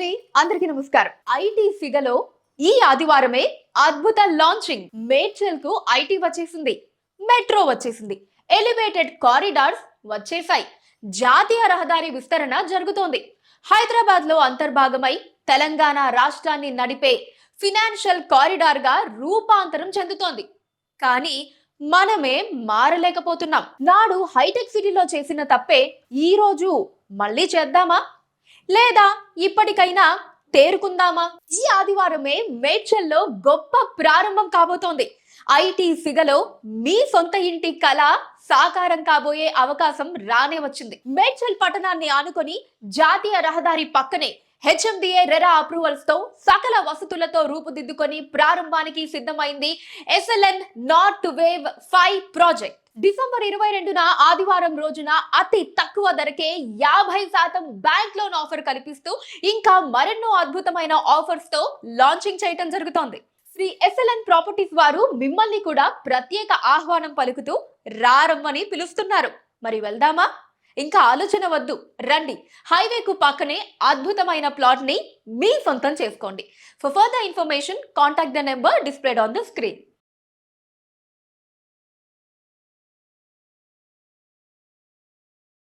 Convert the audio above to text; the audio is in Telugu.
అండి, అందరికీ నమస్కారం. ఐటీ సిగలో ఈ ఆదివారమే అద్భుత లాంచింగ్. మేడ్చల్ కు ఐటీ వచ్చేసింది, మెట్రో వచ్చేసింది, ఎలివేటెడ్ కారిడార్స్ వచ్చేసాయి, జాతీయ రహదారి విస్తరణ జరుగుతోంది. హైదరాబాద్ లో అంతర్భాగమై తెలంగాణ రాష్ట్రాన్ని నడిపే ఫినాన్షియల్ కారిడార్ గా రూపాంతరం చెందుతోంది. కానీ మనమే మారలేకపోతున్నాం. నాడు హైటెక్ సిటీలో చేసిన తప్పే ఈ రోజు మళ్ళీ చేద్దామా, లేదా ఇప్పటికైనా తేరుకుందామా? ఈ ఆదివారమే మేడ్చల్లో గొప్ప ప్రారంభం కాబోతోంది. ఐటీ సిగలో మీ సొంత ఇంటి కళ సాకారం కాబోయే అవకాశం రానే వచ్చింది. మేడ్చల్ పట్టణాన్ని ఆనుకొని జాతీయ రహదారి పక్కనే హెచ్ఎండిఏ రెరా అప్రూవల్స్ తో సకల వసతులతో రూపుదిద్దుకొని ప్రారంభానికి సిద్ధమైంది SLN north wave 5 project. December 22న ఆదివారం రోజున అతి తక్కువ ధరకే 50% బ్యాంక్ లోన్ ఆఫర్ కల్పిస్తూ ఇంకా మరెన్నో అద్భుతమైన ఆఫర్స్ తో లాంచింగ్ చేయడం జరుగుతోంది. శ్రీ ఎస్ఎల్ఎన్ ప్రాపర్టీస్ వారు మిమ్మల్ని కూడా ప్రత్యేక ఆహ్వానం పలుకుతూ రారమ్మని పిలుస్తున్నారు. మరి వెళ్దామా? ఇంకా ఆలోచన వద్దు, రండి. హైవేకు పక్కనే అద్భుతమైన ప్లాట్ ని మీ సొంతం చేసుకోండి. For further information contact the number displayed on the screen.